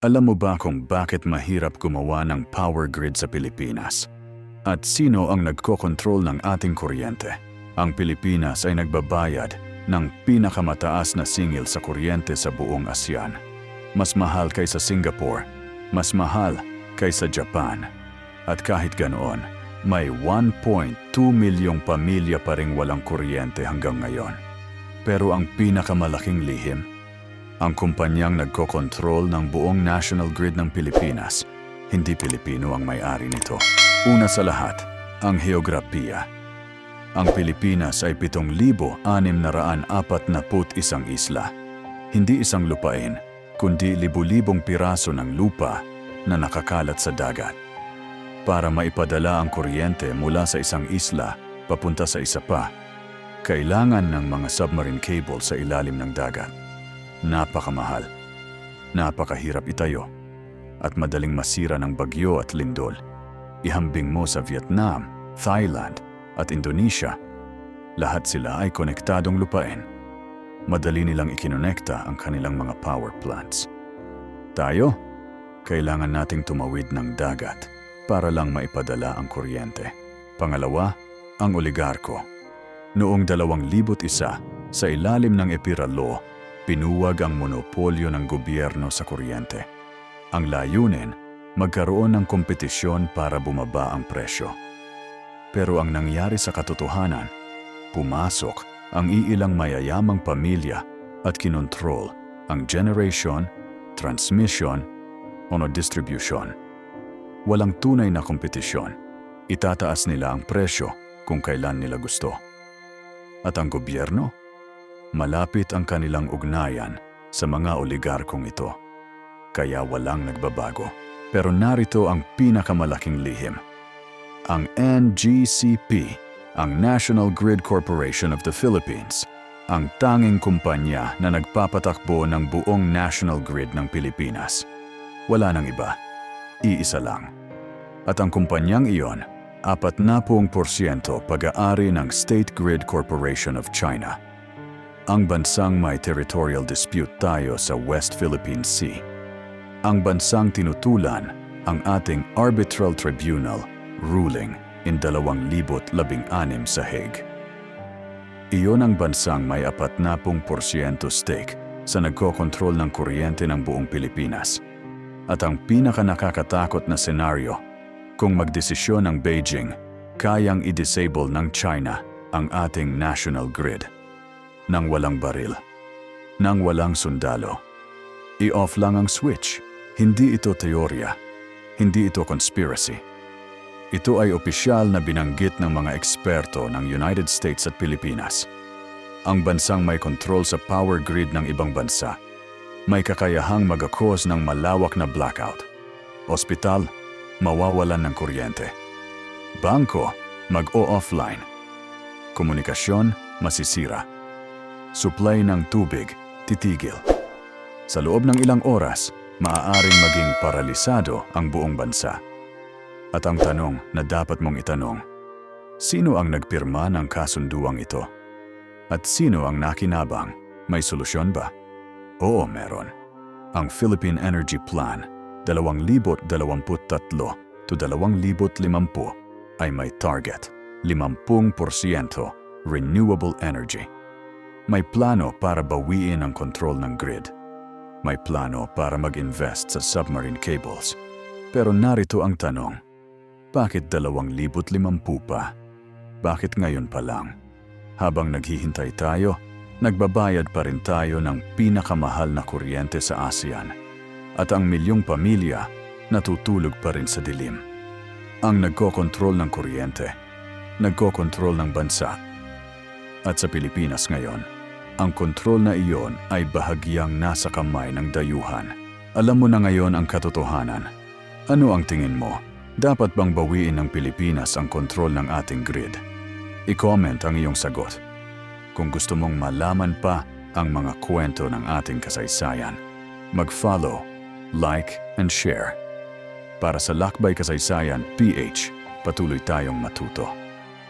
Alam mo ba kung bakit mahirap gumawa ng power grid sa Pilipinas? At sino ang nagkokontrol ng ating kuryente? Ang Pilipinas ay nagbabayad ng pinakamataas na singil sa kuryente sa buong ASEAN. Mas mahal kaysa Singapore, mas mahal kaysa Japan. At kahit ganoon, may 1.2 milyong pamilya pa ring walang kuryente hanggang ngayon. Pero ang pinakamalaking lihim, ang kumpanyang nagkokontrol ng buong national grid ng Pilipinas, hindi Pilipino ang may-ari nito. Una sa lahat, ang heograpiya. Ang Pilipinas ay 7,641 isla. Hindi isang lupain, kundi libu-libong piraso ng lupa na nakakalat sa dagat. Para maipadala ang kuryente mula sa isang isla papunta sa isa pa, kailangan ng mga submarine cable sa ilalim ng dagat. Napakamahal, napakahirap itayo, at madaling masira ng bagyo at lindol. Ihambing mo sa Vietnam, Thailand, at Indonesia, lahat sila ay konektadong lupain. Madali nilang ikinonekta ang kanilang mga power plants. Tayo, kailangan nating tumawid ng dagat para lang maipadala ang kuryente. Pangalawa, ang oligarko. Noong 2001, sa ilalim ng EPIRA Law, pinuwag ang monopolyo ng gobyerno sa kuryente. Ang layunin, magkaroon ng kompetisyon para bumaba ang presyo. Pero ang nangyari sa katotohanan, pumasok ang iilang mayayamang pamilya at kinontrol ang generation, transmission, o distribution. Walang tunay na kompetisyon. Itataas nila ang presyo kung kailan nila gusto. At ang gobyerno? Malapit ang kanilang ugnayan sa mga oligarkong ito. Kaya walang nagbabago. Pero narito ang pinakamalaking lihim. Ang NGCP, ang National Grid Corporation of the Philippines, ang tanging kumpanya na nagpapatakbo ng buong national grid ng Pilipinas. Wala nang iba. Iisa lang. At ang kumpanyang iyon, 40% pag-aari ng State Grid Corporation of China. Ang bansang may territorial dispute tayo sa West Philippine Sea. Ang bansang tinutulan ang ating Arbitral Tribunal ruling in 2016 sa Hague. Iyon ang bansang may 40% stake sa nagkokontrol ng kuryente ng buong Pilipinas. At ang pinakanakakatakot na senaryo, kung magdesisyon ang Beijing, kayang i-disable ng China ang ating national grid. Nang walang baril, nang walang sundalo. I-off lang ang switch. Hindi ito teorya. Hindi ito conspiracy. Ito ay opisyal na binanggit ng mga eksperto ng United States at Pilipinas. Ang bansang may kontrol sa power grid ng ibang bansa, may kakayahang mag-cause ng malawak na blackout. Ospital, mawawalan ng kuryente. Bangko, mag-o-offline. Komunikasyon, masisira. Supply ng tubig, titigil. Sa loob ng ilang oras, maaaring maging paralisado ang buong bansa. At ang tanong na dapat mong itanong, sino ang nagpirma ng kasunduang ito? At sino ang nakinabang? May solusyon ba? Oo, meron. Ang Philippine Energy Plan 2023 to 2050 ay may target 50% renewable energy. May plano para bawiin ang kontrol ng grid. May plano para mag-invest sa submarine cables. Pero narito ang tanong, bakit 2050 pa? Bakit ngayon pa lang? Habang naghihintay tayo, nagbabayad pa rin tayo ng pinakamahal na kuryente sa ASEAN. At ang milyong pamilya natutulog pa rin sa dilim. Ang nagkokontrol ng kuryente, nagkokontrol ng bansa. At sa Pilipinas ngayon, ang kontrol na iyon ay bahagyang nasa kamay ng dayuhan. Alam mo na ngayon ang katotohanan. Ano ang tingin mo? Dapat bang bawiin ng Pilipinas ang kontrol ng ating grid? I-comment ang iyong sagot. Kung gusto mong malaman pa ang mga kwento ng ating kasaysayan, mag-follow, like, and share. Para sa Lakbay Kasaysayan PH, patuloy tayong matuto.